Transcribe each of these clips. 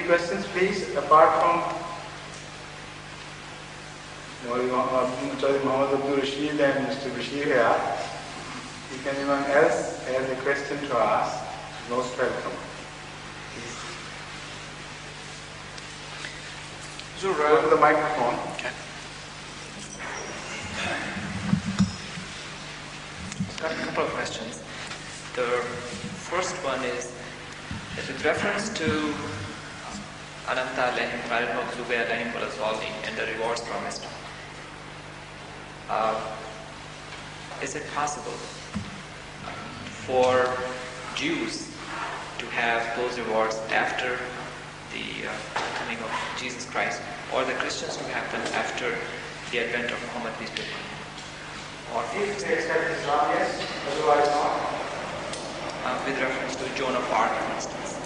questions, please, apart from Muhammad Abdul Rashid and Mr. Bashir here? If anyone else has a question to ask, most welcome. So, go to the microphone. Okay. I've got a couple of questions. The first one is that with reference to Anamta alayhim, Khalid Maghdubi alayhim wa Salih, and the rewards promised. Is it possible for Jews to have those rewards after the coming of Jesus Christ, or the Christians to have them after the advent of Muhammad, peace be upon him? Or if they accept Islam, yes, otherwise not. With reference to Joan of Arc, for instance.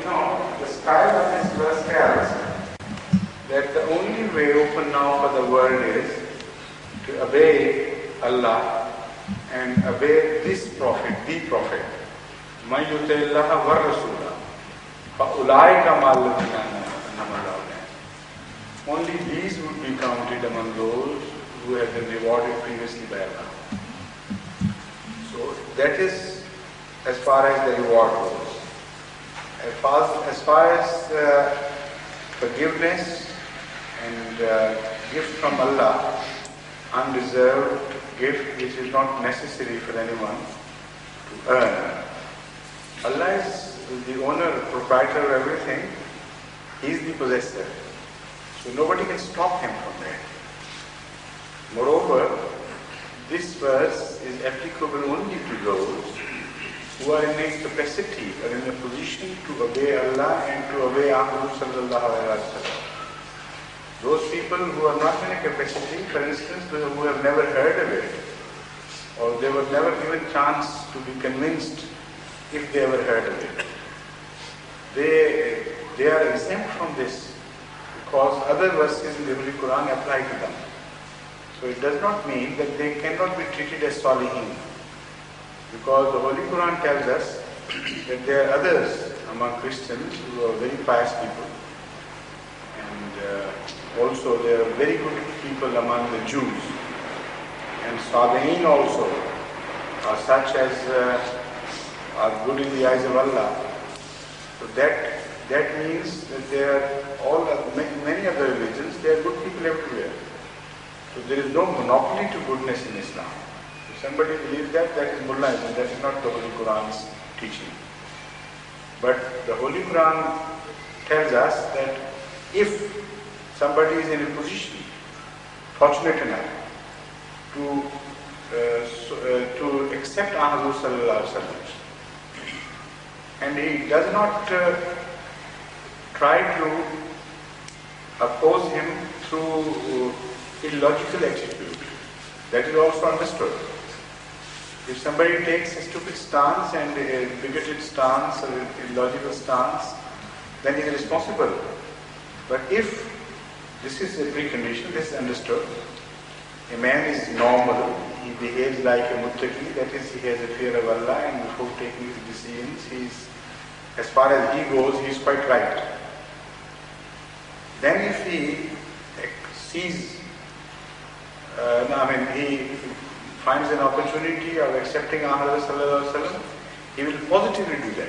No, the style of this verse tells that the only way open now for the world is to obey Allah and obey this prophet, the prophet. مَنْ يُطِعِ اللَّهَ وَالرَّسُولَ فَأُولَٰئِكَ مَعَ الَّذِينَ أَنْعَمَ اللَّهُ عَلَيْهِمْ. Only these would be counted among those who have been rewarded previously by Allah. So that is as far as the reward goes. As far as forgiveness and gift from Allah, undeserved gift which is not necessary for anyone to earn. Allah is the owner, proprietor of everything. He is the possessor. So nobody can stop him from that. Moreover, this verse is applicable only to those who are in a capacity or in a position to obey Allah and to obey Ahmad sallallahu alaihi wasallam. Those people who are not in a capacity, for instance, who have never heard of it, or they were never given chance to be convinced if they ever heard of it, they are exempt from this because other verses in the Holy Quran apply to them. So it does not mean that they cannot be treated as salihin, because the Holy Quran tells us that there are others among Christians who are very pious people, and also there are very good people among the Jews, and salihin also are such as are good in the eyes of Allah. So that means that there are many other religions, there are good people everywhere. So there is no monopoly to goodness in Islam. If somebody believes that, that is Mullahism, that is not the Holy Quran's teaching. But the Holy Quran tells us that if somebody is in a position, fortunate enough, to accept Ahmad sallallahu alaihi wasallam, and he does not try to oppose him through illogical attitude, that is also understood. If somebody takes a stupid stance and a bigoted stance or an illogical stance, then he is responsible. But if this is a precondition, this is understood, a man is normal, he behaves like a muttaqi, that is, he has a fear of Allah, and before taking his decisions, as far as he goes, he is quite right. Then if he sees, he finds an opportunity of accepting Ahmad sallallahu alaihi wasallam, he will positively do that.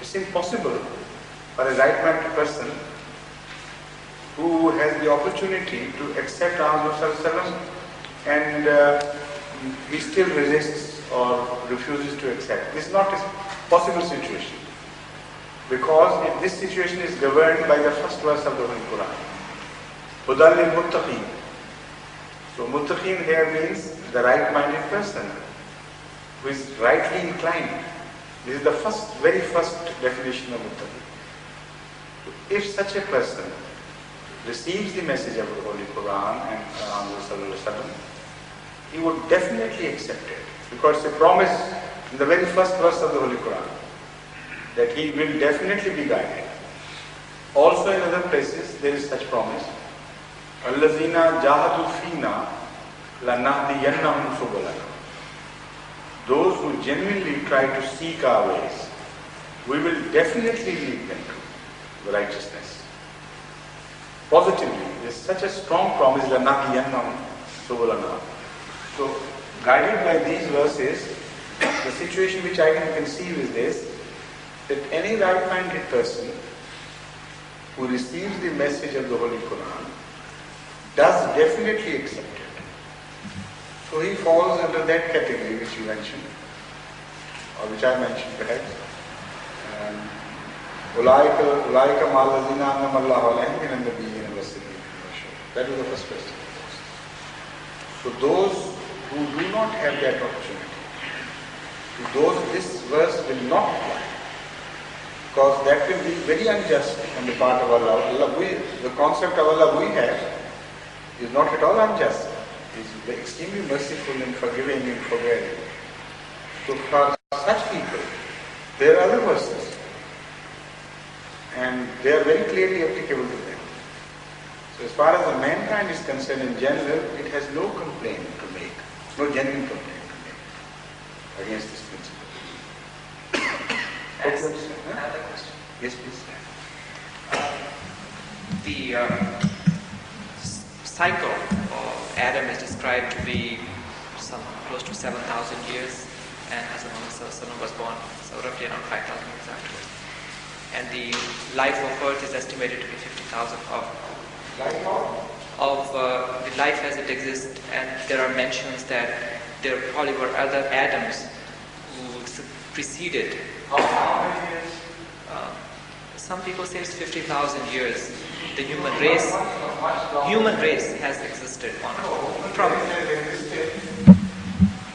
It's impossible for a right-minded person who has the opportunity to accept Ahmad sallallahu alaihi wasallam and he still resists or refuses to accept. This is not a possible situation, because if this situation is governed by the first verse of the Holy Quran, Hudan lil Muttaqeen. So Muttaqeen here means the right-minded person who is rightly inclined. This is the very first definition of Muttaqeen. If such a person receives the message of the Holy Quran and Muhammad sallallahu alaihi wasallam, he would definitely accept it, because it's a promise in the very first verse of the Holy Quran that he will definitely be guided. Also in other places there is such promise. Allazina jahadu fina lanahdiyannahum subulana. Those who genuinely try to seek our ways, we will definitely lead them to the righteousness. Positively, there's such a strong promise, لَنَهْدِيَنَّهُمْ سُبُلَنَا. So, guided by these verses, the situation which I can conceive is this, that any right-minded person who receives the message of the Holy Quran does definitely accept it. So he falls under that category which you mentioned, or which I mentioned perhaps. أُولَٰئِكَ مَعَ الَّذِينَ أَنْعَمَ اللَّهُ عَلَيْهِم مِنَ النَّبِيِّينَ وَالصِّدِّيقِينَ وَالشُّهَدَاءِ. That was the first question. So those who do not have that opportunity, to those this verse will not apply, because that will be very unjust on the part of Allah. The concept of Allah we have is not at all unjust. He is extremely merciful and forgiving and forbearing. So for such people, there are other verses, and they are very clearly applicable to them. So as far as the mankind is concerned in general, it has no complaint to make, no genuine complaint to make against this principle. Another question. Yes, please. The cycle of Adam is described to be close to 7,000 years, and Hazrat Muhammad was born so roughly around 5,000 years afterwards. And the life of Earth is estimated to be 50,000 of the life as it exists, and there are mentions that there probably were other Adams who preceded. Some people say it's 50,000 years. The human race has existed on probably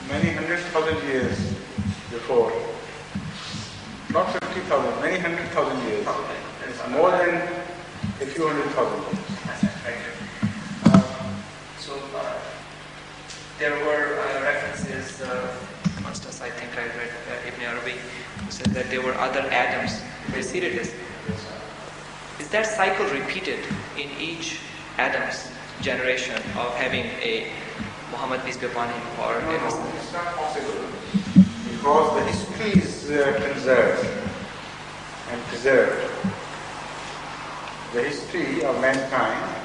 many 100,000 years before. Not 50,000, many 100,000 years. It's more than a few 100,000 years. So there were references, amongst us, I think I read Ibn Arabi, who said that there were other Adams who preceded this. Is that cycle repeated in each Adam's generation of having a Muhammad peace be upon him or No, it's not possible, because the history is conserved and preserved. The history of mankind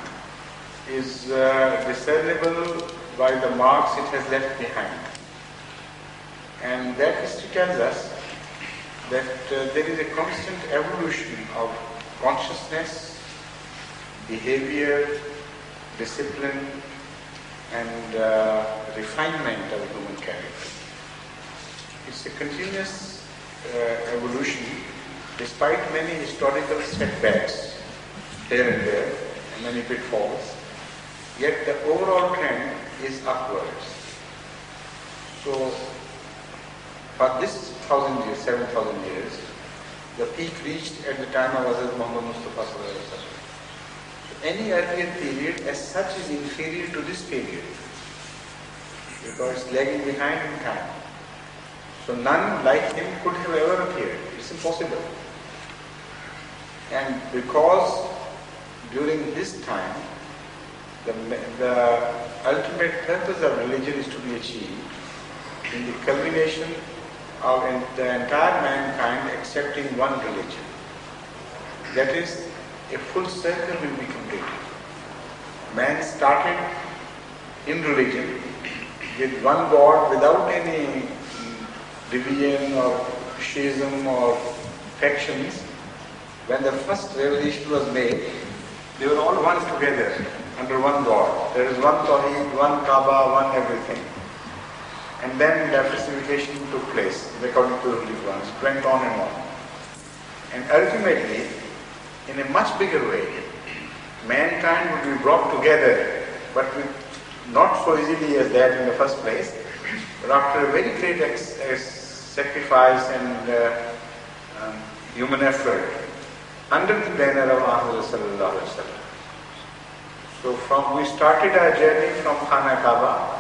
is discernible by the marks it has left behind. And that history tells us that there is a constant evolution of consciousness, behavior, discipline, and refinement of human character. It's a continuous evolution, despite many historical setbacks here and there, and many pitfalls, yet the overall trend is upwards. So, for this 1,000 years, 7,000 years, the peak reached at the time of Hazrat Muhammad Mustafa Sallallahu Alaihi Wasallam. Any earlier period as such is inferior to this period, because it's lagging behind in time. So none like him could have ever appeared. It's impossible. And because during this time, the ultimate purpose of religion is to be achieved in the culmination of the entire mankind accepting one religion. That is, a full circle will be completed. Man started in religion with one God without any division or schism or factions. When the first revelation was made, they were all one together under one God. There is one Tawheed, one Kaaba, one everything. And then diversification took place according to the Holy Quran. It went on and on. And ultimately, in a much bigger way, mankind would be brought together, but not so easily as that in the first place, but after a very great sacrifice and human effort, under the banner of Muhammad Sallallahu Alaihi Wasallam. So we started our journey from Khana Kaaba.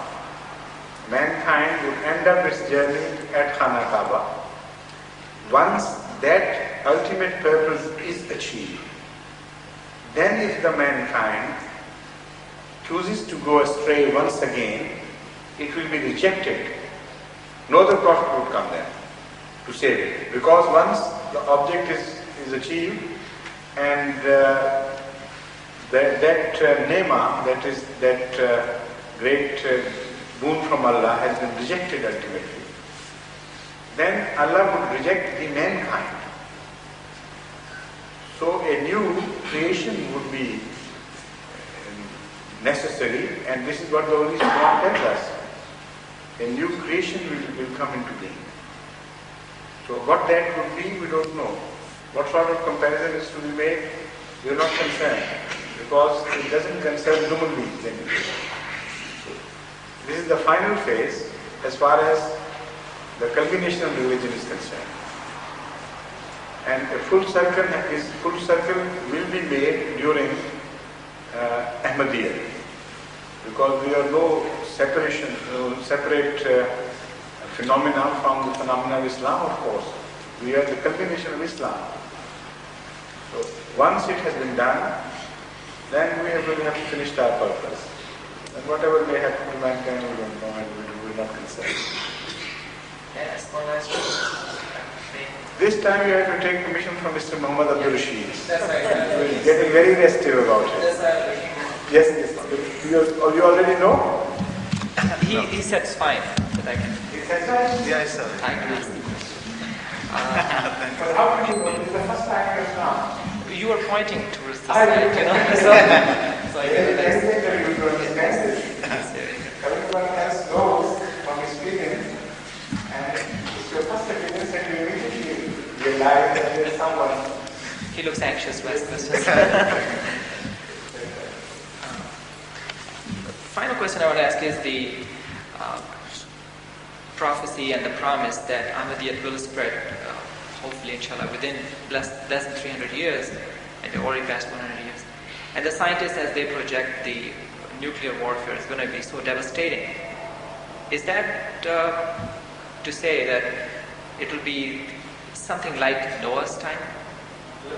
Mankind would end up its journey at Khana Kaaba. Once that ultimate purpose is achieved, then if the mankind chooses to go astray once again, it will be rejected. No other prophet would come then to save it. Because once the object is achieved, and that nema, that is that great boon from Allah, has been rejected ultimately, then Allah would reject the mankind. So a new creation would be necessary, and this is what the Holy Quran tells us. A new creation will come into being. So what that would be, we don't know. What sort of comparison is to be made, we are not concerned, because it doesn't concern human beings anyway. So this is the final phase as far as the culmination of religion is concerned. And a full circle will be made during Ahmadiyya, because we are no separate phenomena from the phenomena of Islam, of course. We are the culmination of Islam. So once it has been done, then we will have finished our purpose. And whatever may happen to mankind, we don't know, and we will not concern. Yes, one last question. This time you have to take permission from Mr. Muhammad Abdul Rashid. That's right. He's getting very restive about it. That's right. Yes. You already know? He said it's fine, but I can. He said that? Yes, sir. I can ask the question. But how can you know? This is the first time you have come. You were pointing towards the I side, do. you know. So I Very realized. necessary to understand this. Everyone else knows from experience, and it's your first experience that you immediately realize that there is someone. He looks anxious to ask questions. Final question I want to ask is the prophecy and the promise that Ahmadiyyat will spread, hopefully, inshallah, within less than 300 years, and they're already past 100 years. And the scientists, as they project the nuclear warfare is going to be so devastating, is that to say that it will be something like Noah's time?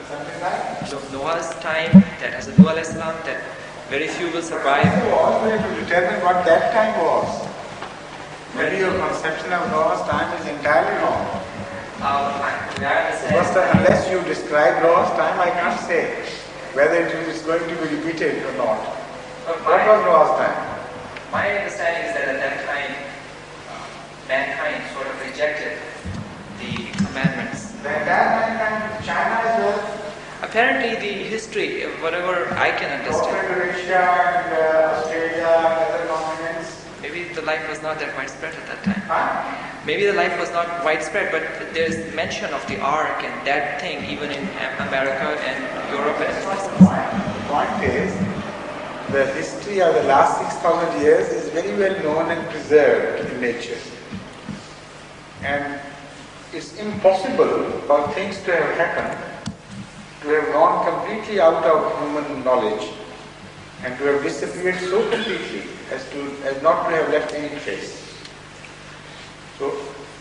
Something like? Noah's time, that has a Noah al-Islam, that very few will survive. You also have to determine what that time was. Maybe your conception of Noah's time is entirely wrong. First, unless you describe Noah's time, I can't say whether it is going to be repeated or not. What was Noah's time? My understanding is that at that time, mankind sort of rejected the commandments. The entire mankind, China as well. Apparently, the history, whatever I can understand, Russia and Australia and other continents. maybe the life was not that widespread at that time. Huh? Maybe the life was not widespread, but there's mention of the ark and that thing even in America and Europe and The point is, the history of the last 6,000 years is very well known and preserved in nature. And it's impossible for things to have happened, to have gone completely out of human knowledge, and to have disappeared so completely as not to have left any trace. So,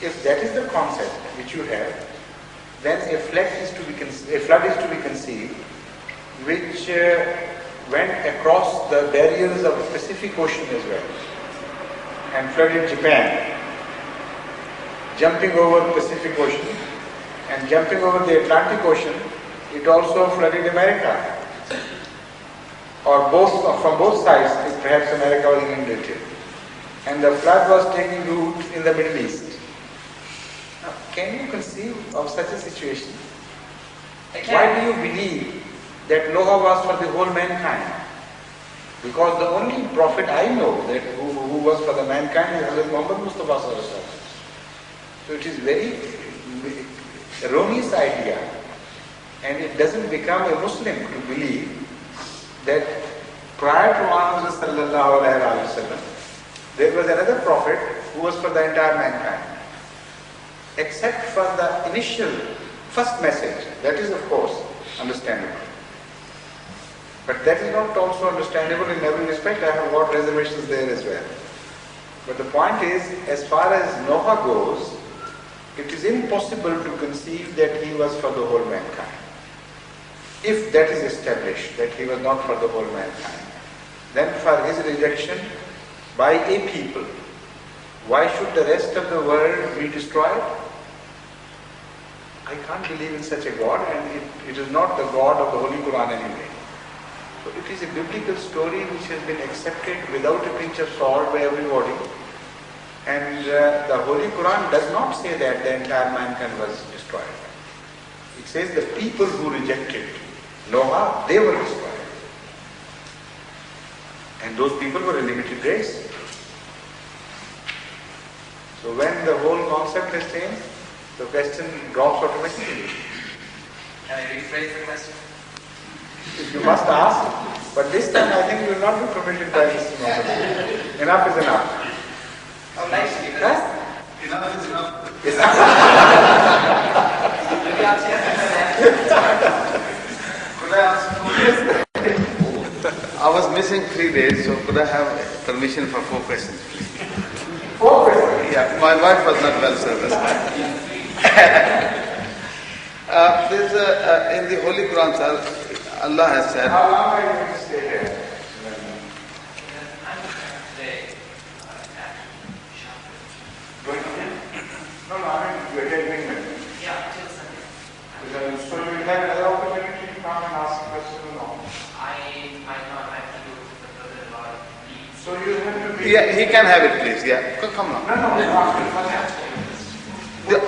if that is the concept which you have, then a flood is to be conceived, which went across the barriers of the Pacific Ocean as well, and flooded Japan, jumping over the Pacific Ocean, and jumping over the Atlantic Ocean. It also flooded America, or from both sides, if perhaps America was inundated. And the flood was taking root in the Middle East. Now, can you conceive of such a situation? Why do you believe that Noah was for the whole mankind? Because the only prophet I know that who was for the mankind is Hazrat Muhammad Mustafa Sallallahu Alaihi Wasallam. So it is very erroneous idea. And it doesn't become a Muslim to believe that prior to Muhammad sallallahu alaihi wasallam, there was another prophet who was for the entire mankind. Except for the initial first message, that is of course understandable. But that is not also understandable in every respect. I have got reservations there as well. But the point is, as far as Noah goes, it is impossible to conceive that he was for the whole mankind. If that is established, that he was not for the whole mankind, then for his rejection by a people, why should the rest of the world be destroyed? I can't believe in such a God, and it is not the God of the Holy Quran anyway. So it is a biblical story which has been accepted without a pinch of salt by everybody. And the Holy Quran does not say that the entire mankind was destroyed. It says the people who rejected Noah, they were destroyed. And those people were a limited race. So when the whole concept is changed, the question drops automatically. Can I rephrase the question? You must ask, but this time I think you will not be permitted by Mr. Mohammed. Enough is enough. Oh, nicely. Enough is enough. Could I ask 4 questions? I was missing 3 days, so could I have permission for 4 questions, please? 4 questions? Yeah, my wife was not well serviced. There's in the Holy Quran, sir, Allah has said. How long are you going to stay here? Going to No, I mean, you are here doing it. Yeah, till Sunday. So you will have another opportunity to come and ask questions or no? I might not have to do the brother-in-law leave. So you have to be... Yeah, he can have it, please. Yeah, come on. No,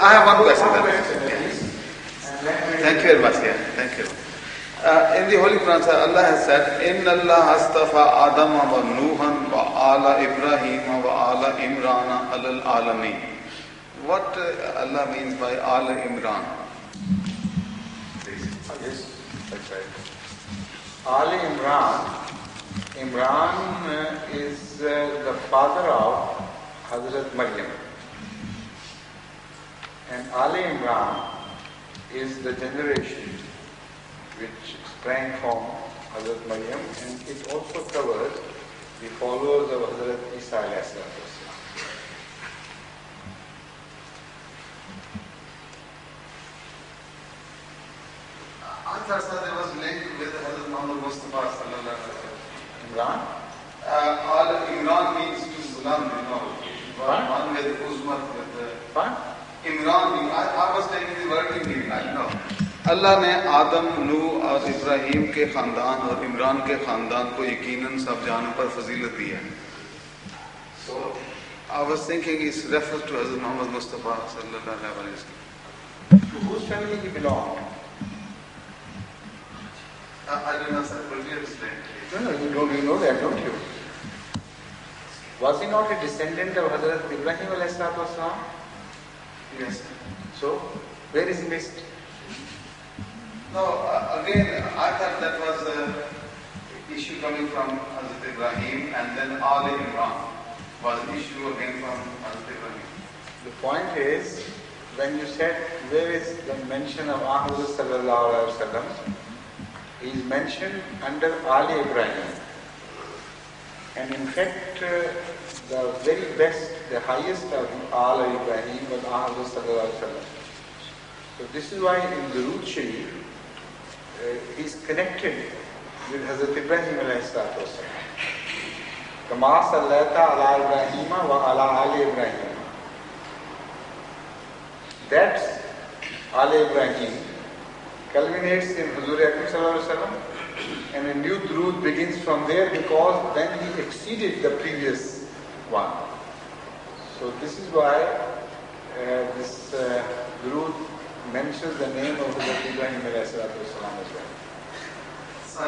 I have one question. One then. question, please. And then we- Thank you very much. Yeah, thank you. In the Holy Quran, Allah has said, "In Allah astafa Adam wa Nuhan wa ala Ibrahim wa ala Imran alal alamin." What Allah means by ala Imran? Yes, that's right. Ali Imran. Imran is the father of Hazrat Maryam. And Ali Imran is the generation which sprang from Hazrat Maryam, and it also covers the followers of Hazrat Isa alayhi salatu wasalam. I thought that there was linked with Hazrat Muhammad Mustafa sallallahu alaihi wasallam. Imran? Al Imran means to Gulam, What? one with Uzmat with the Fine? Imran means, I was taking the word in meaning, I know. अल्लाह ने आदम, नूह और इब्राहिम के खानदान और इमरान के खानदान को यकीनन सब जानों पर फजीलत दी है. So I was thinking it's referred to Hazrat Muhammad Mustafa sallallahu alaihi wasallam. To whose family he belonged? I don't know, sir. Could you explain, please? No, you know that, don't you? Was he not a descendant of Hazrat Ibrahim alayhi salatu wasalam? Yes, sir. So, where is he based? No, again, I thought that was an issue coming from Hazrat Ibrahim, and then Ali Imran was an issue again from Hazrat Ibrahim. The point is, when you said where is the mention of Ahmad sallallahu alaihi wasallam, he is mentioned under Ali Ibrahim. And in fact, the very best, the highest of Ali Ibrahim was Ahmad sallallahu alaihi wasallam. So this is why in Durood Sharif, he is connected with Hazrat Ibrahim alayhi salatu wasalam. Kama sallaita ala Ibrahima wa ala Ali Ibrahim. That Ali Ibrahim culminates in Huzur Akram sallallahu alaihi wasallam, and a new Durood begins from there because then he exceeded the previous one. So this is why this Durood mentions the name of Hazrat Ibrahim alayhi salatu wasalam as well.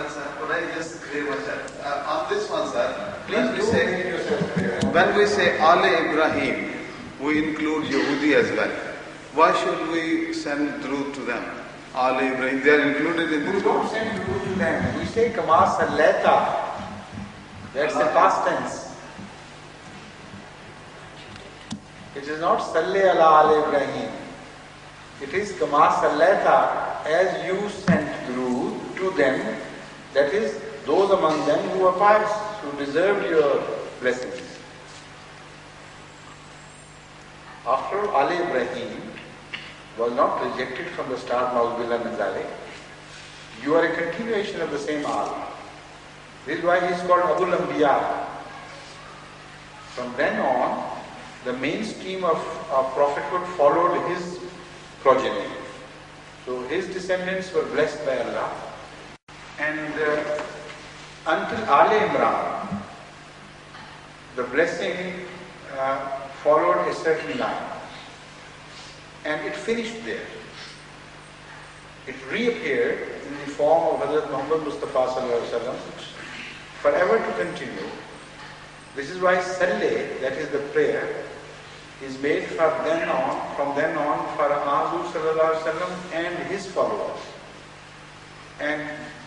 Sir, could I just clear myself? On this one, sir, Please do make yourself clear. when we say Ali Ibrahim, we include Yehudi as well. Why should we send Durood to them? Ali Ibrahim, they are included in We this. don't send Durood to them. We say Kama sallaita. That's the past tense. It is not Salli ala Ali Ibrahim. It is Kama sallaita, as you sent Durood to them, that is, those among them who were pious, who deserved your blessings. After all, Ali Ibrahim was not rejected from the start, Na'udzubillah min zalik. You are a continuation of the same Ali. This is why he is called Abul Anbiya. From then on, the mainstream of prophethood followed his progeny. his descendants were blessed by Allah, and until Ali Imran, the blessing followed a certain line, and it finished there. It reappeared in the form of Hazrat Muhammad Mustafa Sallallahu Alaihi Wasallam, forever to continue. This is why Saleh, that is the prayer, is made from then on for Azu Sallallahu Alaihi Wasallam and his followers. And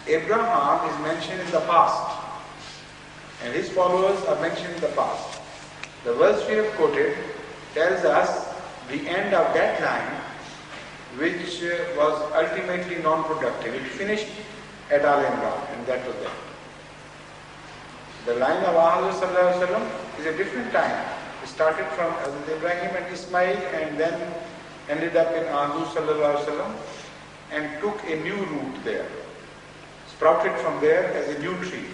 Abraham is mentioned in the past, and his followers are mentioned in the past. The verse we have quoted tells us the end of that line, which was ultimately non-productive. It finished at Al Imran, and that was that. The line of Ahmad Sallallahu Alaihi Wasallam is a different line. It started from Hazrat Ibrahim and Ismail, and then ended up in Ahmad Sallallahu Alaihi Wasallam, and took a new root there. Sprouted from there as a new tree.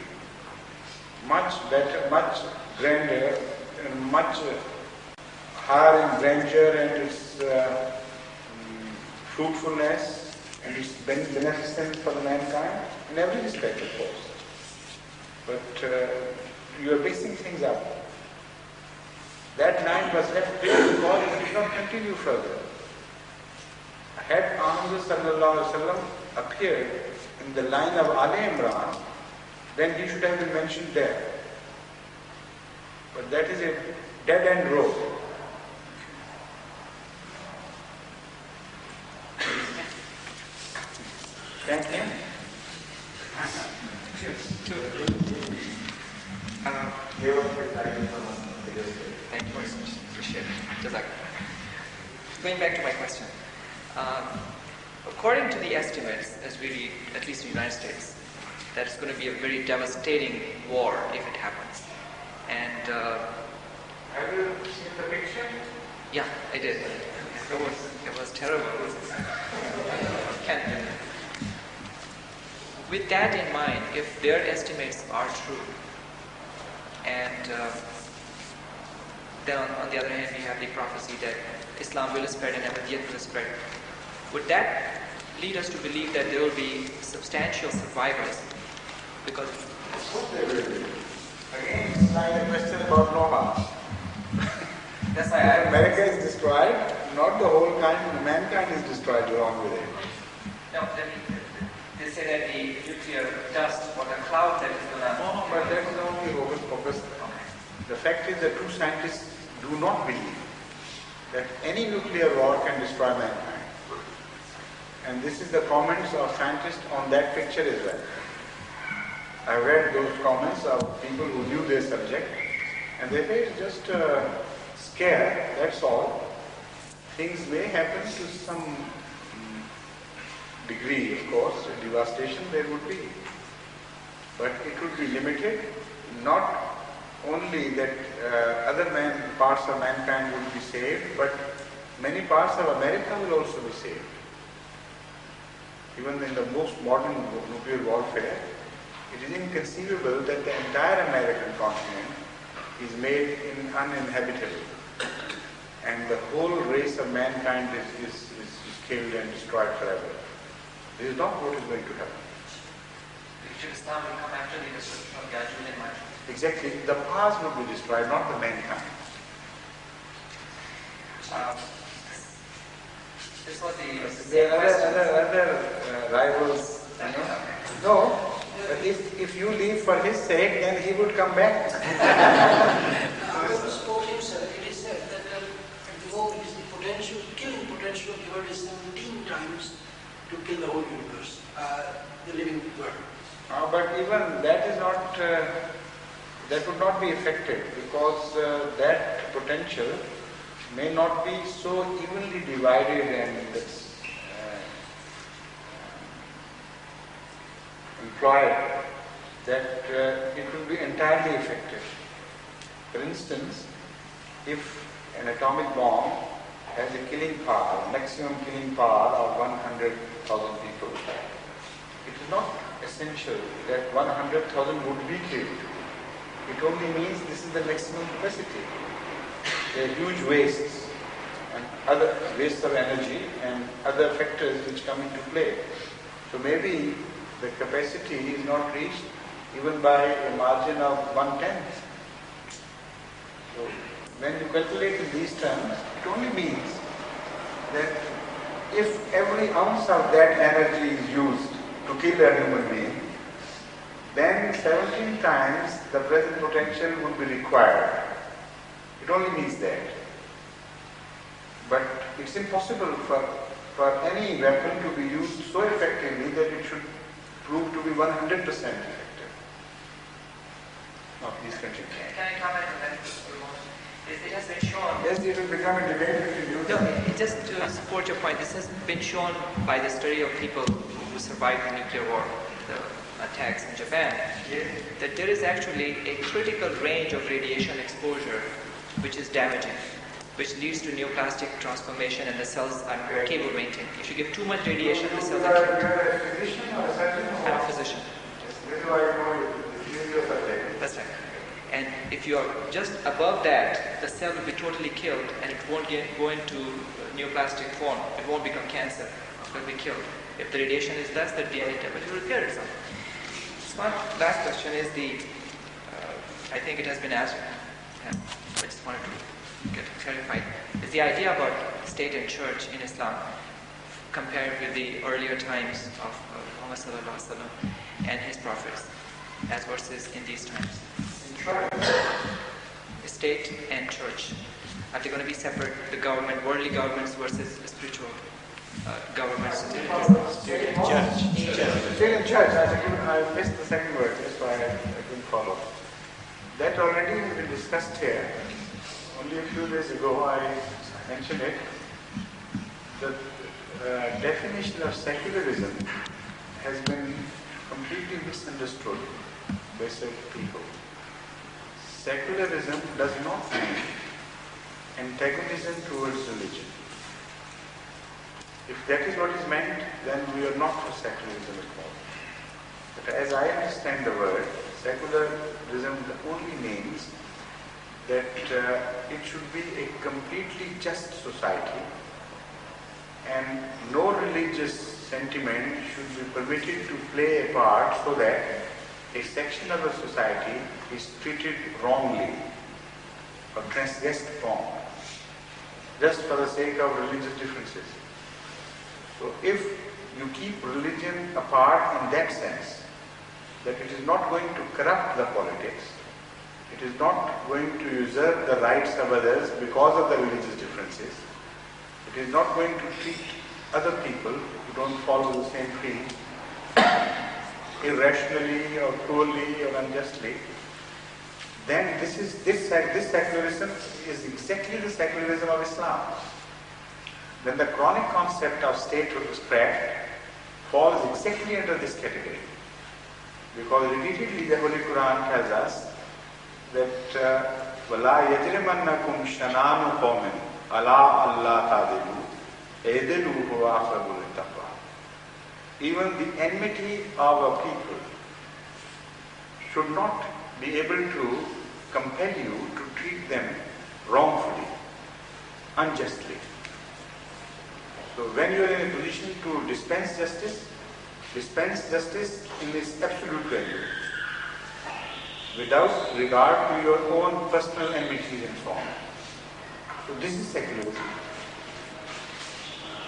Much better, much grander, and much higher in grandeur and its fruitfulness and its beneficence for the mankind, in every respect, of course. But you are mixing things up. That line was left clear because it did not continue further. Had Ahmad Sallallahu Alaihi Wasallam appeared in the line of Ali Imran, then he should have been mentioned there. But that is a dead-end road. Thank him. Thank you very much. Appreciate it. Jazakallah. Going back to my question. According to the estimates, as we read, at least in the United States, that it's going to be a very devastating war if it happens. And Have you seen the picture? yeah, I did. It was terrible. With that in mind, if their estimates are true, and then on the other hand we have the prophecy that Islam will spread and Ahmadiyyat will spread, would that lead us to believe that there will be substantial survivors? Because again, it's like a question about Noah. that's why America is destroyed, not the whole kind, mankind is destroyed along with it. no, they say that the nuclear dust or the cloud that is going to... No, but that is only hocus pocus. The fact is that true scientists do not believe that any nuclear war can destroy mankind. And this is the comments of scientists on that picture as well. I read those comments of people who knew their subject, and they say it's just a scare, that's all. Things may happen to some degree, of course, devastation there would be. But it would be limited, not only that other parts of mankind would be saved, but many parts of America will also be saved. Even in the most modern nuclear warfare, it is inconceivable that the entire American continent is made uninhabitable, and the whole race of mankind is killed and destroyed forever. This is not what is going to happen. Islam will come after the destruction of Ya'juj and Ma'juj. Exactly, the powers would be destroyed, not the mankind. This was the There are other rivals. No, but if you leave for his sake, then he would come back. Whoever spoke himself, it is said that at the moment the killing potential of the earth is 17 times to kill the whole universe, the living world. But even that is not, that would not be affected, because that potential may not be so evenly divided and employed that it will be entirely effective. For instance, if an atomic bomb has a killing power, maximum killing power of 100,000 people, it is not essential that 100,000 would be killed. It only means this is the maximum capacity. There are huge wastes, and other waste of energy and other factors which come into play. So maybe the capacity is not reached even by a margin of 1/10. So when you calculate in these terms, it only means that if every ounce of that energy is used to kill a human being, then 17 times the present potential would be required. It only means that. But it's impossible for any weapon to be used so effectively that it should prove to be 100% effective. Now please continue. Can I comment on that? It has been shown. Yes, it will become a debate between you. No, just to support your point, this has been shown by the study of people who survived the nuclear war, the attacks in Japan, that there is actually a critical range of radiation exposure which is damaging, which leads to neoplastic transformation and the cells are incapable of maintaining. If you give too much radiation, the cells are killed. You are a physician or a surgeon? I'm a physician. This is why you know this is your subject. That's right. And if you are just above that, the cell will be totally killed and it won't go into neoplastic form. It won't become cancer. It will be killed. If the radiation is less, the DNA temperature will repair itself. One last question is I think it has been asked, and I just wanted to get it clarified, is the idea about state and church in Islam compared with the earlier times of Muhammad Sallallahu Alaihi Wasallam and his prophets as versus in these times. State and church. Are they going to be separate? The government, worldly governments versus spiritual governments? State and church. State and church. I missed the second word, that's why I couldn't follow. That already has been discussed here. Only a few days ago I mentioned it. The definition of secularism has been completely misunderstood by certain people. Secularism does not mean antagonism towards religion. If that is what is meant, then we are not for secularism at all. But as I understand the word, secularism only means that it should be a completely just society and no religious sentiment should be permitted to play a part so that a section of the society is treated wrongly or transgressed upon just for the sake of religious differences. So if you keep religion apart in that sense, that it is not going to corrupt the politics, it is not going to usurp the rights of others because of the religious differences, it is not going to treat other people who don't follow the same creed irrationally or cruelly or unjustly, then this secularism is exactly the secularism of Islam. Then the Quranic concept of statecraft falls exactly under this category. Because repeatedly the Holy Quran tells us that وَلَا يَجْرِمَنَّكُمْ شَنَانُ قَوْمٍ عَلَىٰ أَلَّا تَعْدِلُوا اعْدِلُوا هُوَ أَقْرَبُ لِلتَّقْوَىٰ. Even the enmity of a people should not be able to compel you to treat them wrongfully, unjustly. So when you are in a position to dispense justice in its absolute value, without regard to your own personal enmities and so on. So this is secularism.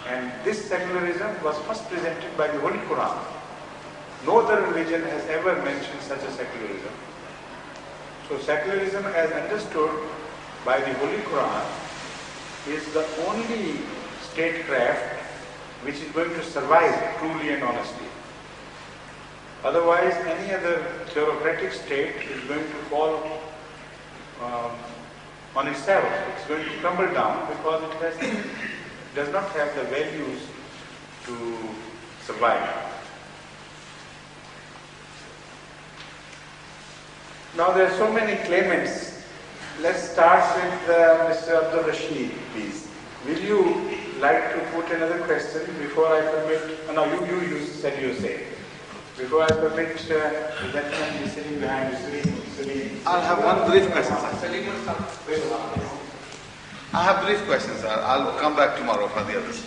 And this secularism was first presented by the Holy Quran. No other religion has ever mentioned such a secularism. So secularism as understood by the Holy Quran is the only statecraft which is going to survive truly and honestly. Otherwise, any other theocratic state is going to fall on itself. It's going to crumble down because it does not have the values to survive. Now there are so many claimants. Let's start with Mr. Abdul Rashid, please. Will you like to put another question before I permit? No, you said you say. Before I permit the gentleman sitting behind you, Salim. I'll have one brief question. I have brief questions, sir. I'll come back tomorrow for the others.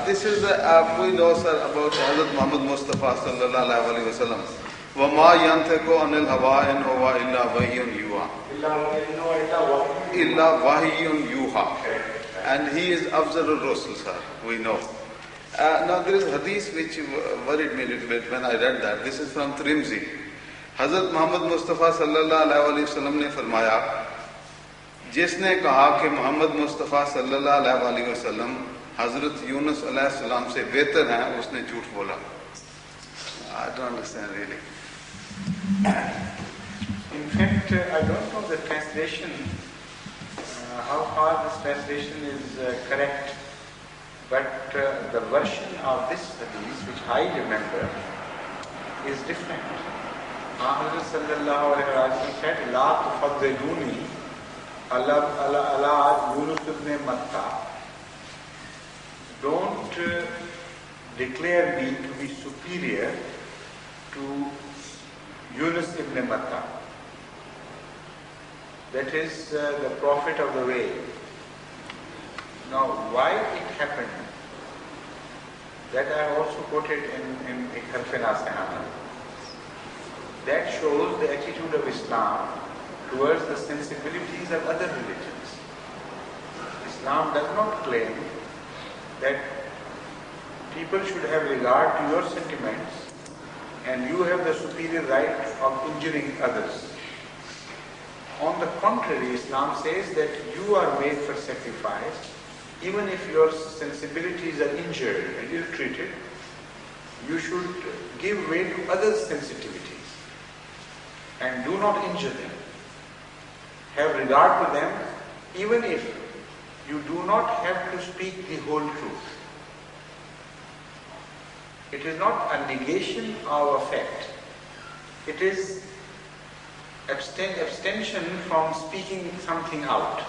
This is we know, sir, about Hazrat Muhammad Mustafa sallallahu alaihi wasallam. وَمَا يَنْتِقُ عَنِ الْهَوَىٰ إِنْ هُوَ إِلَّا وَحْيٌ يُوحَىٰ. إِلَّا وَحْيٌ يُوحَىٰ. And he is Afzal al-Rusul, sir. We know. Now there is a hadith which worried me a little bit when I read that. This is from Tirmidhi. Hazrat Muhammad Mustafa sallallahu alaihi wasallam ने फरमाया, जिसने कहा कि मोहम्मद मुस्तफ़ा सल्लल्लाहु अलैहि वसल्लम हजरत यूनुस अलैहिस्सलाम से बेहतर हैं, उसने झूठ बोला. I don't understand really. In fact, I don't know the translation, how far this translation is correct, but the version of this hadith, which I remember, is different. Hazrat sallallahu alaihi wasallam said, "La tufaddiluni ala Yunus ibn Matta." Don't declare me to be superior to Yunus ibn Matta. That is the prophet of the way. Now, why it happened, that I also quoted in Khalfina Sahana. That shows the attitude of Islam towards the sensibilities of other religions. Islam does not claim that people should have regard to your sentiments and you have the superior right of injuring others. On the contrary, Islam says that you are made for sacrifice. Even if your sensibilities are injured and ill-treated, you should give way to others' sensitivities and do not injure them. Have regard to them, even if you do not have to speak the whole truth. It is not a negation of a fact. It is abstention from speaking something out.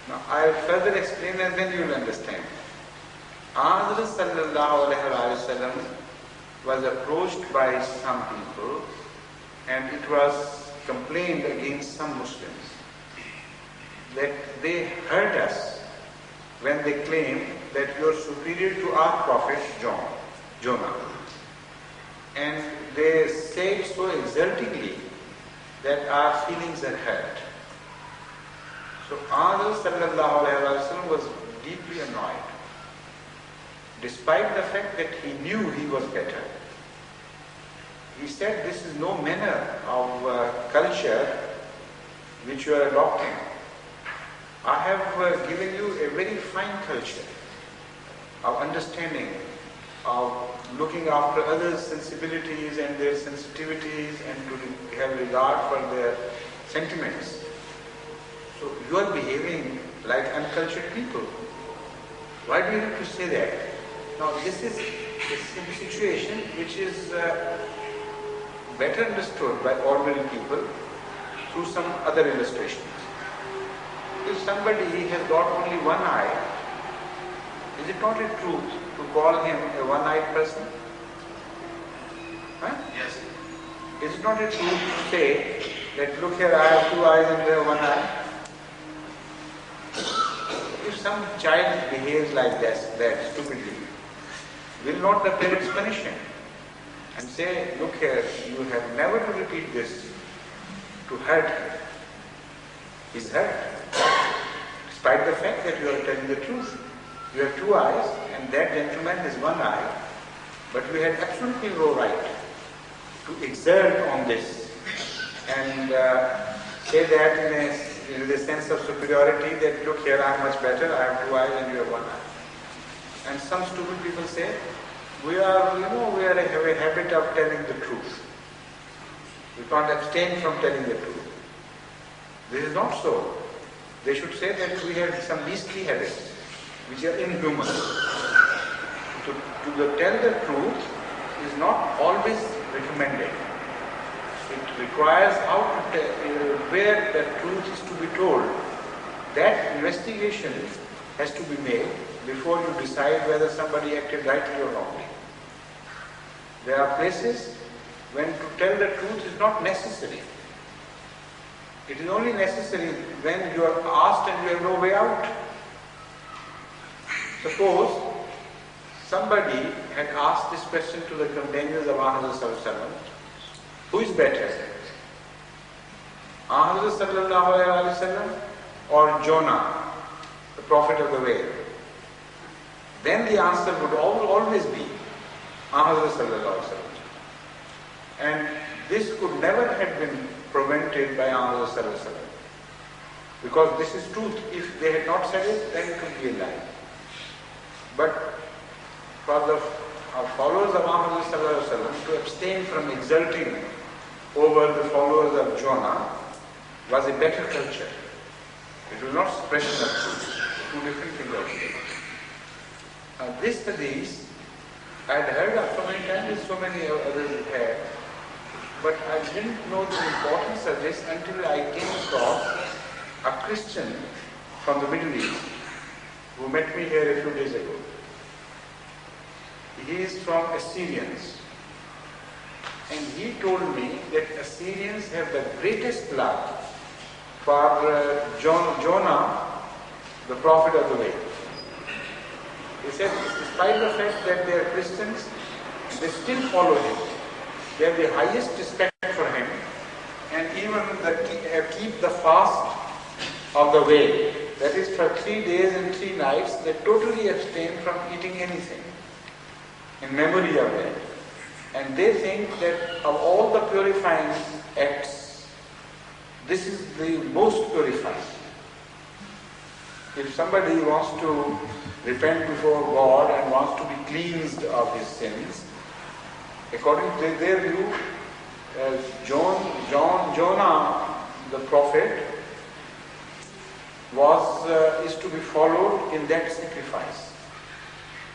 Now, I'll further explain and then you'll understand. Hazrat sallallahu alaihi wasallam was approached by some people and it was complained against some Muslims that they hurt us when they claim that you are superior to our prophet Jonah. And they say it so exultingly that our feelings are hurt. So Hazrat sallallahu alaihi wasallam was deeply annoyed, despite the fact that he knew he was better. He said, "This is no manner of culture which you are adopting. I have given you a very fine culture of understanding, of looking after others' sensibilities and their sensitivities and to have regard for their sentiments. So you are behaving like uncultured people. Why do you have to say that?" Now this is a situation which is better understood by ordinary people through some other illustrations. If somebody has got only one eye, is it not a truth to call him a one-eyed person? Huh? Yes. Is it not a truth to say that, "Look here, I have two eyes and there one eye"? If some child behaves like that stupidly, will not the parents punish him and say, "Look here, you have never to repeat this to hurt him"? He's hurt, despite the fact that you are telling the truth. You have two eyes and that gentleman has one eye, but we had absolutely no right to exert on this and say that in the sense of superiority that, "Look here, I am much better, I have two eyes and you have one eye." And some stupid people say, we have a habit of telling the truth. We can't abstain from telling the truth. This is not so. They should say that we have some beastly habits which are inhuman. To tell the truth is not always recommended. It requires how to tell, where the truth is to be told. That investigation has to be made before you decide whether somebody acted rightly or wrongly. There are places when to tell the truth is not necessary. It is only necessary when you are asked and you have no way out. Suppose somebody had asked this question to the companions of Ahmad, who is better? Ahmad or Jonah, the prophet of the way? Then the answer would always be Ahmad. And this could never have been prevented by Ahmad, because this is truth. If they had not said it, then it could be a lie. But for the followers of Ahmad to abstain from exulting over the followers of Jonah was a better culture. It was not suppression of truth. Two different things altogether. Now this hadith I had heard of so many times, so many others had, but I didn't know the importance of this until I came across a Christian from the Middle East who met me here a few days ago. He is from Assyrians, and he told me that Assyrians have the greatest love for Jonah, the prophet of the way. He said, despite the fact that they are Christians, they still follow him. They have the highest respect for him, and even keep the fast of the way. That is, for 3 days and 3 nights, they totally abstain from eating anything in memory of that. And they think that of all the purifying acts, this is the most purifying. If somebody wants to repent before God and wants to be cleansed of his sins, according to their view, Jonah, the prophet, is to be followed in that sacrifice.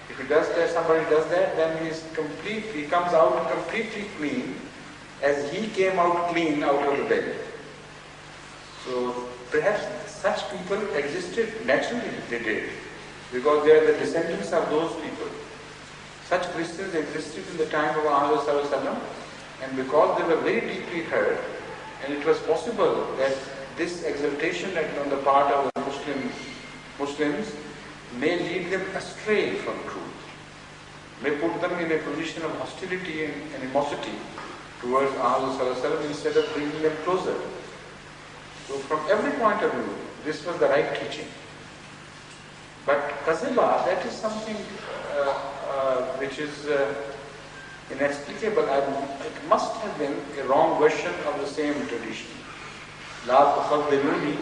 If he does that, somebody does that, then he comes out completely clean, as he came out clean out of the belly. So perhaps such people existed naturally, they did, because they are the descendants of those people. Such Christians existed in the time of Ahmad, and because they were very deeply hurt, and it was possible that this exaltation on the part of the Muslims may lead them astray from truth, may put them in a position of hostility and animosity towards Ahmad instead of bringing them closer. So from every point of view, this was the right teaching. But Qazibah, that is something which is inexplicable. It must have been a wrong version of the same tradition. La tufaddiluni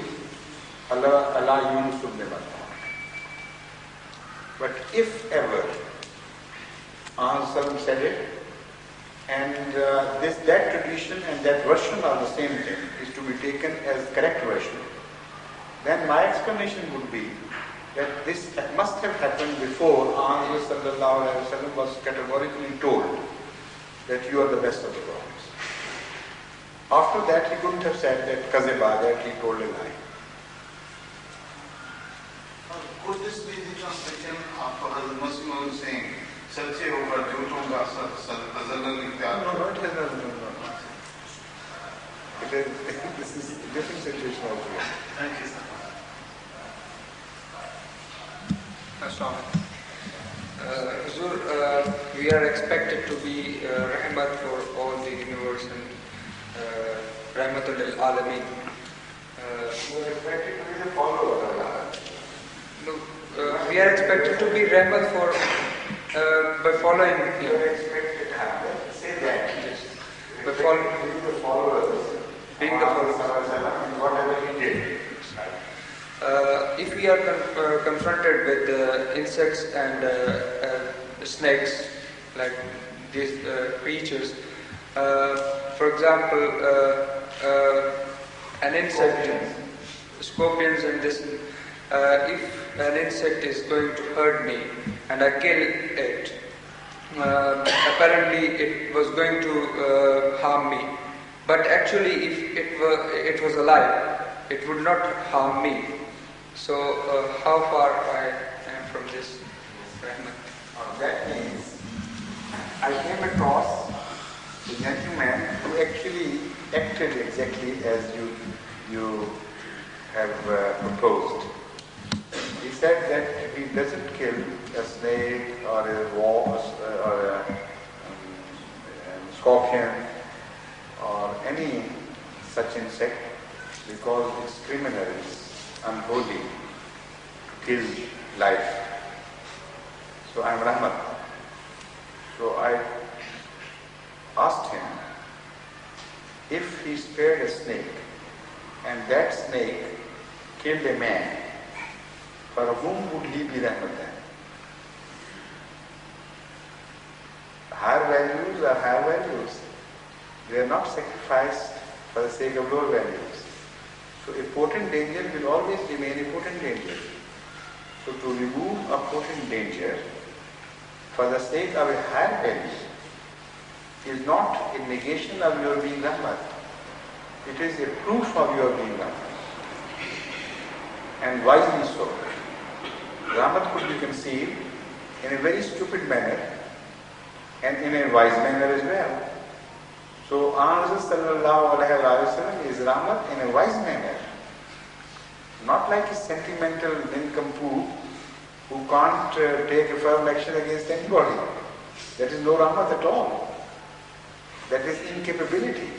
ala Yunus ibn Matta. But if ever Ahmad said it, and that tradition and that version of the same thing is to be taken as correct version, then my explanation would be that this must have happened before Ahmad was categorically told that you are the best of the prophets. After that, he couldn't have said that Qazibah, that he told a lie. Could this be the translation for the Muslim saying, Sache hoga jhutong ka tazallal ikhtiyar? No, it has no. This is a different situation altogether. Thank you, sir. Huzur, we are expected to be rahmat for all the universe and rahmatul lil alamin. You are expected to be the follower of Allah. No, we are expected to be rahmat for by following him. You are expected to happen. Say that. Yes. By being the followers, Being the followers. and whatever he did. If we are confronted with insects and snakes, like these creatures, for example, an insect, scorpions and this, if an insect is going to hurt me and I kill it, apparently it was going to harm me. But actually, if it was alive, it would not harm me. So, how far I am from this rahmat? That means I came across a gentleman who actually acted exactly as you you have proposed. He said that he doesn't kill a snake or a wasp or a scorpion or any such insect because it's criminal, it's unholy to kill life. So I'm Rahmat. So I asked him if he spared a snake and that snake killed a man, for whom would he be Rahmat then? Higher values are higher values. They are not sacrificed for the sake of lower values. So a potent danger will always remain a potent danger. So to remove a potent danger for the sake of a higher value is not a negation of your being Rahmat. It is a proof of your being Rahmat. And wisely so. Rahmat could be conceived in a very stupid manner and in a wise manner as well. So Anna sallallahu alayhi wa sallam is Rahmat in a wise manner. Not like a sentimental nincompoop who can't take a firm action against anybody. That is no Rahmat at all. That is incapability.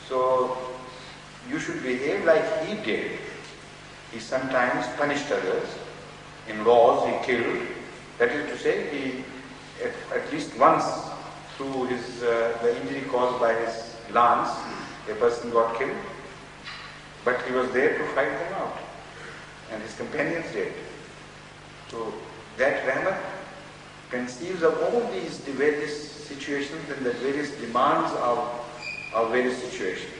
So you should behave like he did. He sometimes punished others. In wars he killed. That is to say, he at least once through his the injury caused by his lance, a person got killed. But he was there to fight them out. And his companions did. So that Rahmat conceives of all these various situations and the various demands of various situations.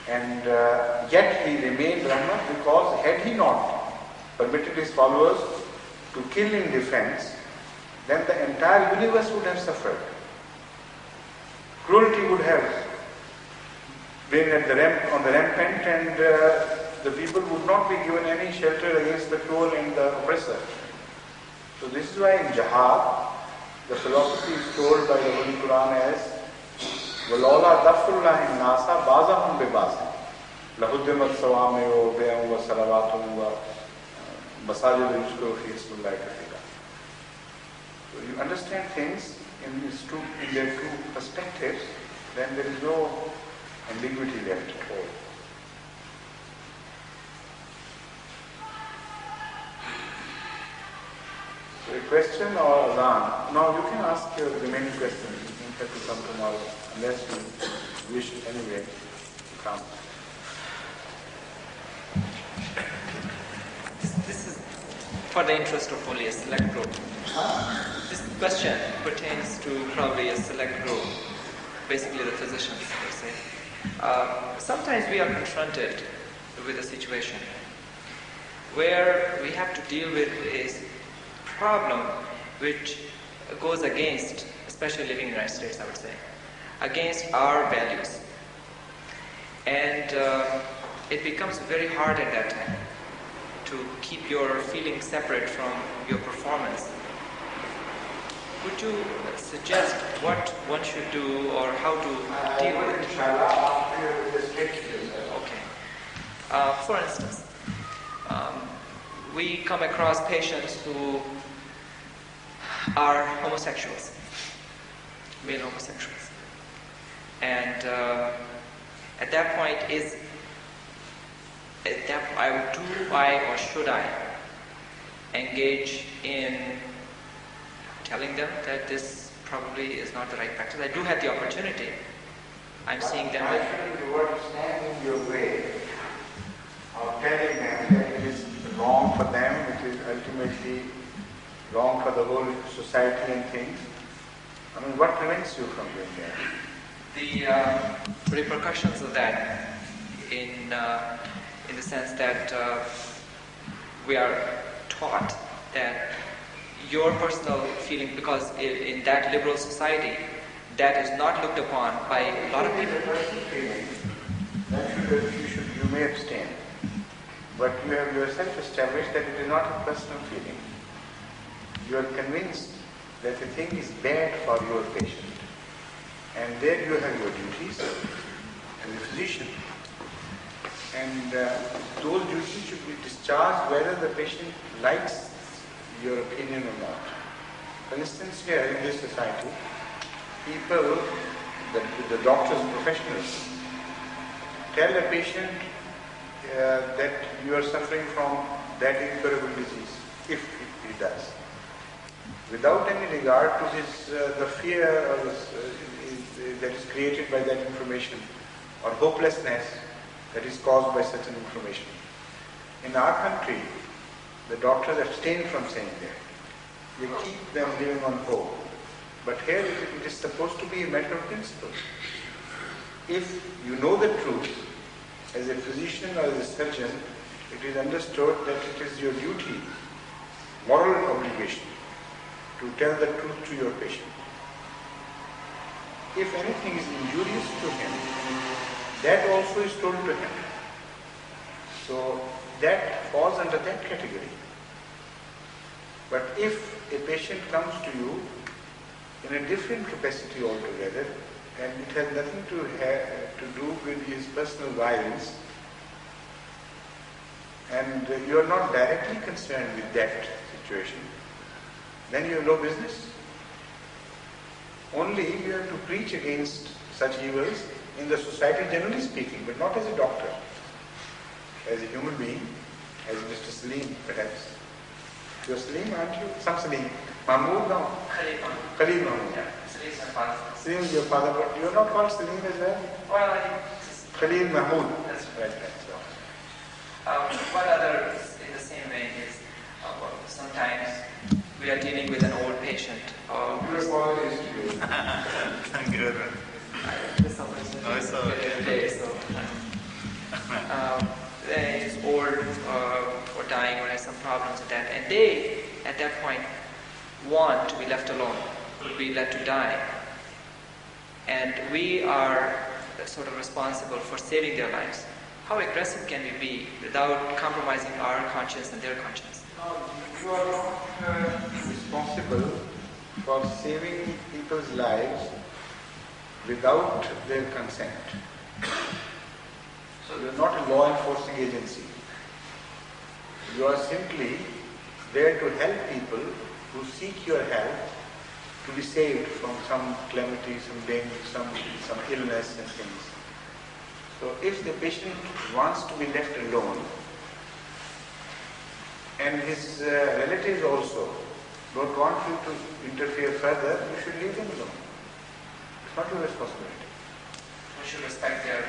And yet he remained Rahmat because had he not permitted his followers to kill in defense, then the entire universe would have suffered. Cruelty would have been on the rampant, and the people would not be given any shelter against the cruel and the oppressor. So this is why in Jihad, the philosophy is told by the Holy Quran as وَلَوْلَا دَفْعُ اللَّهِ النَّاسَ بَعْضَهُمْ بِبَعْضٍ لَهُدِّمَتْ صَوَامِعُ وَبِيعٌ وَصَلَوَاتٌ وَمَسَاجِدُ يُذْكَرُ فِيهَا اسْمُ اللَّهِ كَثِيرًا. So you understand things in their two perspectives, then there is no ambiguity left at all. So a question or Azan? Now you can ask your remaining questions. You don't have to come tomorrow unless you wish anyway to come. This is for the interest of only a select group. This question pertains to probably a select group, basically the physicians, per se. Sometimes we are confronted with a situation where we have to deal with a problem which goes against, especially living in the United States, I would say, against our values. And it becomes very hard at that time to keep your feelings separate from your performance. Would you suggest what one should do or how to deal with it? Okay. For instance, we come across patients who are homosexuals, male homosexuals. And at that point, do I or should I engage in telling them that this probably is not the right practice? I do have the opportunity. I'm seeing them. Why shouldn't the word stand in your way of telling them that it is wrong for them, it is ultimately wrong for the whole society and things? I mean, what prevents you from doing that? The repercussions of that in the sense that we are taught that your personal feeling, because in that liberal society, that is not looked upon by a lot of people. You may abstain, but you have yourself established that it is not a personal feeling. You are convinced that the thing is bad for your patient, and there you have your duties as a physician. And those duties should be discharged whether the patient likes your opinion or not. For instance, here in this society, people, the doctors, professionals, tell a patient that you are suffering from that incurable disease, if he does, without any regard to his the fear or that is created by that information, or hopelessness that is caused by such an information. In our country, the doctors abstain from saying that. They keep them living on hope. But here it is supposed to be a matter of principle. If you know the truth, as a physician or as a surgeon, it is understood that it is your duty, moral obligation, to tell the truth to your patient. If anything is injurious to him, that also is told to him. So that falls under that category. But if a patient comes to you in a different capacity altogether, and it has nothing to do with his personal violence, and you are not directly concerned with that situation, then you have no business. Only you have to preach against such evils in the society generally speaking, but not as a doctor, as a human being, as Mr. Salim perhaps. You're Salim, aren't you? Some Salim. Mahmood, no? Khalil Mahmood. Yeah, Salim's my father. Salim is your father, but you're not called Salim as well? Well, I just... Khalil Mahmood. That's Right. So. One other in the same vein is sometimes we are dealing with an old patient. Your father is good. Good. He's old or dying or has some problems with that, and they at that point want to be left alone, to be let to die, and we are sort of responsible for saving their lives. How aggressive can we be without compromising our conscience and their conscience? You are not responsible for saving people's lives without their consent. So you are not a law enforcing agency. You are simply there to help people who seek your help to be saved from some calamity, some danger, some illness and things. So if the patient wants to be left alone, and his relatives also don't want you to interfere further, you should leave them alone. It's not your responsibility. We should respect their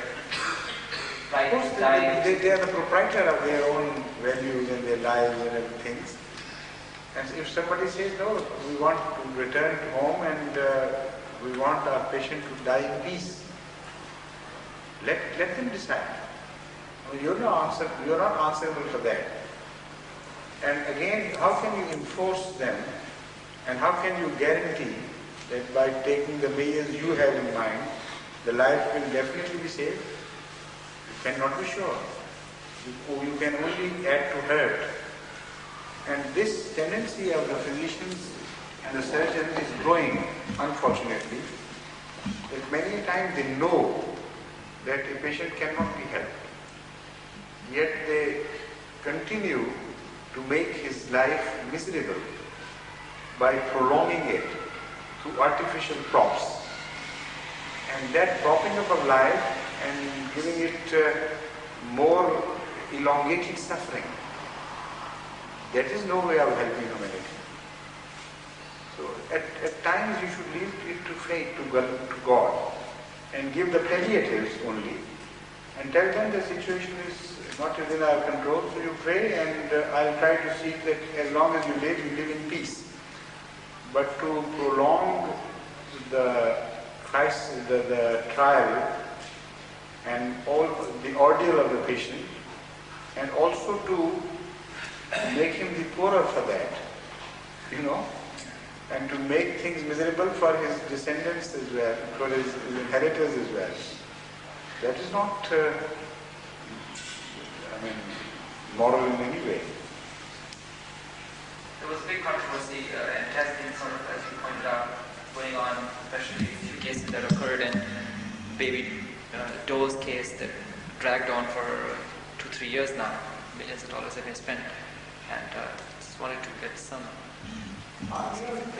Of right course, to die. they are the proprietor of their own values and their lives and everything. And if somebody says, no, we want to return home and we want our patient to die in peace, let them decide. I mean, you're not answerable for that. And again, how can you enforce them, and how can you guarantee that by taking the measures you have in mind, the life will definitely be saved? You cannot be sure. You can only add to hurt. And this tendency of the physicians and the surgeons is growing, unfortunately, that many times they know that a patient cannot be helped, yet they continue to make his life miserable by prolonging it through artificial props. And that propping up of life and giving it more elongated suffering, that is no way of helping humanity. So at times you should leave it to fate, to God, and give the palliatives only, and tell them the situation is not within our control, so you pray, and I'll try to see that as long as you live in peace. But to prolong the trial and all the ordeal of the patient, and also to make him the poorer for that, and to make things miserable for his descendants as well, for his inheritors as well. That is not, moral in any way. There was a big controversy and testing, sort of, as you pointed out, going on, especially a few cases that occurred in baby Doe's case that dragged on for 3 years now. Millions of dollars have been spent, and just wanted to get some.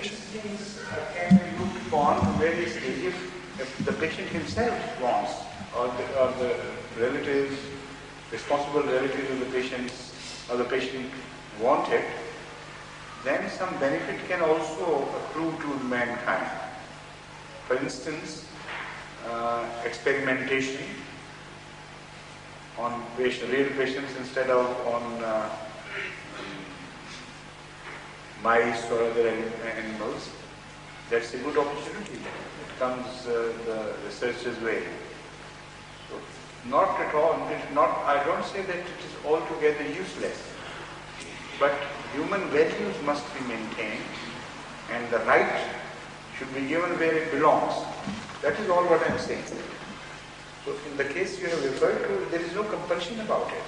These things can be looked upon from various stages. If the patient himself wants, or the relatives, responsible relatives of the patients, or the patient want it, then some benefit can also accrue to mankind. For instance, experimentation on real patients instead of on mice or other animals. That's a good opportunity. It comes the researcher's way. So, not at all. I don't say that it is altogether useless. But human values must be maintained, and the right should be given where it belongs. That is all what I am saying. So in the case you have referred to, there is no compulsion about it.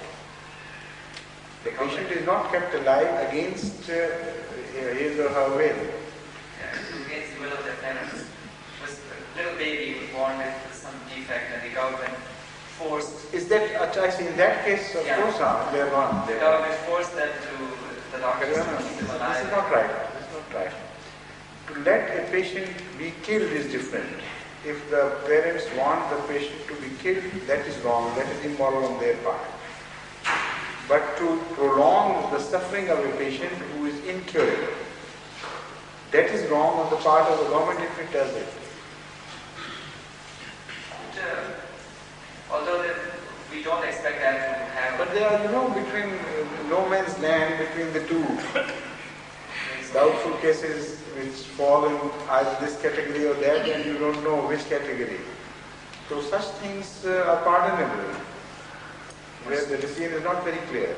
The patient is not kept alive against his or her will. Yeah, against the will of their parents. Was a little baby was born with some defect, and the government forced. Is that, I see, in that case, of course, they are gone. The government forced them to, the doctors to keep them alive. This is not right. This is not right. To let a patient be killed is different. If the parents want the patient to be killed, that is wrong. That is immoral on their part. But to prolong the suffering of a patient who is incurable, that is wrong on the part of the government if it does it. Although we don't expect that to happen. But there are, between no man's land between the two. Doubtful cases which fall in either this category or that, and you don't know which category. So such things are pardonable, where the decision is not very clear.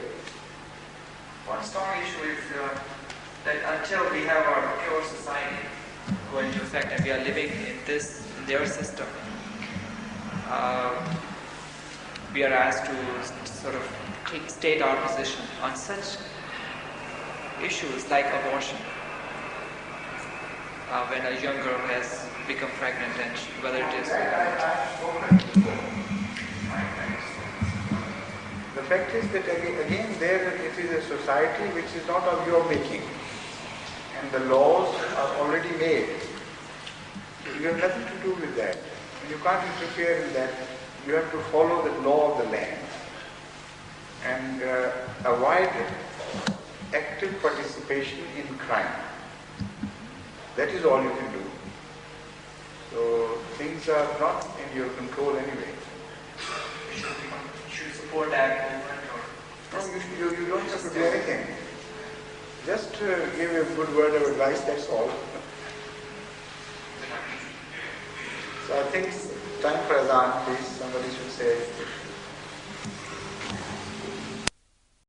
One strong issue is that until we have our pure society go into effect and we are living in their system, we are asked to sort of state our position on such issues like abortion. When a young girl has become pregnant, and whether it is. The fact is that again there it is a society which is not of your making, and the laws are already made. You have nothing to do with that. You can't interfere in that. You have to follow the law of the land and avoid active participation in crime. That is all you can do. So things are not in your control anyway. Should support that movement or? No, you don't have to do anything. Just give a good word of advice, that's all. So I think time for Azan, please. Somebody should say.